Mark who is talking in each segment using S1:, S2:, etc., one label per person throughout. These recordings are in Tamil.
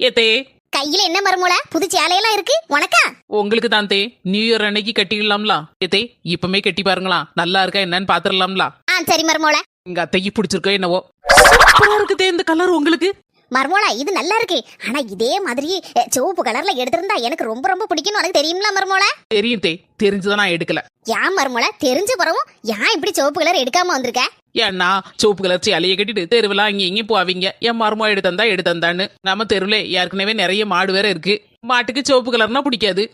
S1: ஏத்தே
S2: கையில என்ன மருமோல புது சேலையெல்லாம் இருக்கு உனக்கா?
S1: உங்களுக்கு தான் தே, நியூ இயர் அன்னைக்கு கட்டிடலாம்ல. ஏத்தே இப்பமே கட்டி பாருங்களா, நல்லா இருக்கா என்னன்னு பாத்துடலாம்ல.
S2: சரி மருமோல.
S1: எங்க அத்தைக்கு பிடிச்சிருக்கோ என்னவோ. சூப்பரா இருக்குதே இந்த கலர் உங்களுக்கு.
S2: மருமோளா இது நல்லா இருக்கு. ஆனா இதே மாதிரி சிவப்பு கலர்ல எடுத்திருந்தா எனக்கு ரொம்ப ரொம்ப பிடிக்கும். உனக்கு தெரியும்ல மருமோளா?
S1: தெரியும் தே, தெரிஞ்சுதான் நான் எடுக்கல.
S2: ஏன் மருமோளா தெரிஞ்ச பிறவும் ஏன் இப்படி சிவப்பு கலர் எடுக்காம வந்திருக்க?
S1: ஏன்னா சிவப்பு கலர் சேலையை கட்டிட்டு தெருவில் அங்கே இங்கே போவீங்க. என் மருமோ எடுத்தந்தான்னு நம்ம தெருவில் ஏற்கனவே நிறைய மாடு வேற இருக்கு. மாட்டுக்கு சிவப்பு கலர்னா பிடிக்காது.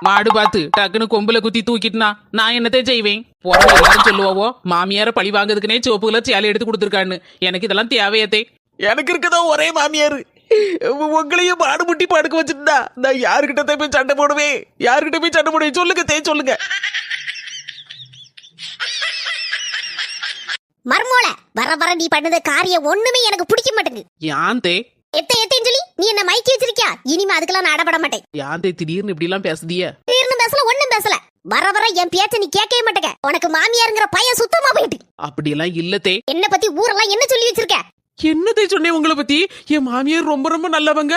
S1: மாடு பார்த்து டக்குன்னு கொம்புல குத்தி தூக்கிட்டுனா நான் என்னத்தே செய்வேன்? போற எல்லாரும் சொல்லுவாவோ மாமியார பழி வாங்குறதுக்குனே சிவப்பு கலர் சேலை எடுத்து கொடுத்துருக்கான்னு. எனக்கு இதெல்லாம் தேவையத்தே. எனக்கு இருக்கதான் ஒரே மாமியாரு. உங்களையும் மாடு முட்டி படுக்க வச்சுட்டா நான் யாருக்கிட்ட போய் சண்டை போடுவேன்? யாருக்கிட்ட போய் சண்டை போடுவேன்? சொல்லுங்க தே சொல்லுங்க.
S2: மர்மோல வர நீ பண்ணத காரியம் ஒண்ணுமே எனக்கு பிடிக்க மாட்டேங்குது.
S1: யான் தே
S2: எத்தையும் சொல்லி நீ என்ன மைக்கி வச்சிருக்கியா? இனிமே அதுக்கெல்லாம் நான் அடப்பட மாட்டேன்.
S1: யான் தே திடீர்னு இப்படி எல்லாம் பேசுதிய?
S2: திடீர்னு பேசல ஒண்ணும் பேசல. வர என் பேச்ச நீ கேட்கவே மாட்டேங்க. உனக்கு மாமியாருங்கிற பையன் சுத்தமா போயிட்டு.
S1: அப்படி எல்லாம் இல்ல தே.
S2: என்ன பத்தி ஊரெல்லாம் என்ன சொல்லி வச்சிருக்க?
S1: என்னத்தை சொன்னேன் உங்களை பத்தி? என் மாமியார் ரொம்ப ரொம்ப நல்லவங்க,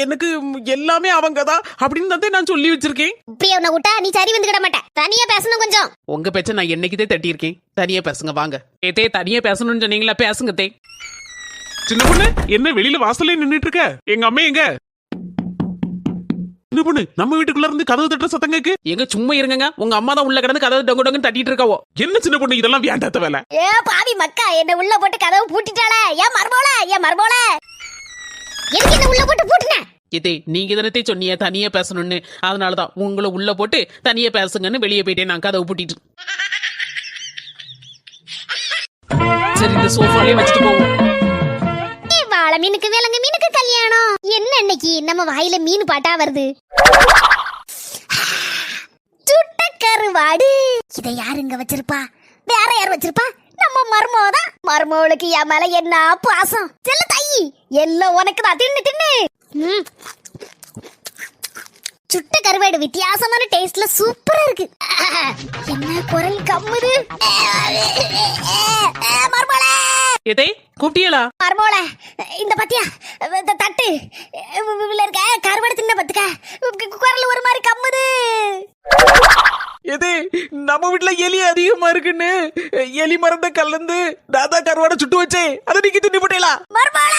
S1: எனக்கு எல்லாமே அவங்க தான் அப்படின்னு தான் நான் சொல்லி வச்சிருக்கேன்.
S2: இப்படியே உன்னை விட்டா நீ சரி வந்துக்கிட மாட்டேன். தனியா பேசணும் கொஞ்சம்.
S1: உங்க பேச்ச நான் என்னைக்குதே தட்டி இருக்கேன். தனியா பேசுங்க வாங்க. ஏத்தே தனியா பேசணும்னு சொன்னீங்களா, பேசுங்க தே.
S3: சின்ன பொண்ணு என்ன வெளியில வாசல்ல நின்னுட்டு இருக்க? எங்க அம்மா எங்க? சின்ன பொண்ணு நம்ம வீட்டுக்குள்ள இருந்து கதவு தட்டுற சத்தம் கேக்கு.
S1: எங்க சும்மா இருங்க, உங்க அம்மா தான் உள்ள கிடந்து கதவு டொங்கு டொங்குன்னு தட்டிட்டு இருக்காவோ.
S3: என்ன சின்ன பொண்ணு இதெல்லாம் வேண்டாத வேலை.
S2: ஏ பாவி மக்கா, என்ன உள்ள போட்டு கதவு பூட்டிட்டாளே. ஏன் மர்மோல எதுக்கு என்ன உள்ள போட்டு பூட்டின?
S1: இதே நீங்க தானே சொன்னீங்க தனியா பேசணும்னு. அதனாலதான் உங்களை உள்ள போட்டு தனியா பேசுங்கன்னு வெளியே போயிட்டேன். நான் கதவு பூட்டிட்டு. சரி இந்த சோஃபாலே வச்சுட்டு போவோம்.
S2: வாழை மீனுக்கு விலங்கு மீனுக்கு கல்யாணம். என்ன இன்னைக்கு நம்ம வாயில மீன் பாட்டா வருது? சுட்ட கருவாடு. இதை யாருங்க வச்சிருப்பா? வேற யார் வச்சிருப்பா? நம்ம மர்மோதான். மர்மோளுக்கு என் மேல என்ன பாசம். செல்ல தாயி எல்லாம் உனக்கு தான். தின்னு சுட்ட கருவாடு வித்தியாசமான டேஸ்ட்ல சூப்பரா இருக்கு. என்ன குரல் கம்முது. மர்மோளே
S1: எதே கூப்பிட்டியலா?
S2: மர்மோல இந்த பத்தியா தட்டு இருக்க கருவாடு தின்ன பத்துக்க குரல் ஒரு மாதிரி கம்முது.
S1: எதே நம்ம வீட்டுல எலி அதிகமா இருக்குன்னு எலி மரத்தை கலந்து நான் தான் கருவாடை சுட்டு வச்சேன். அதை நீங்க தின்னு போட்டேலா?
S2: மர்மோல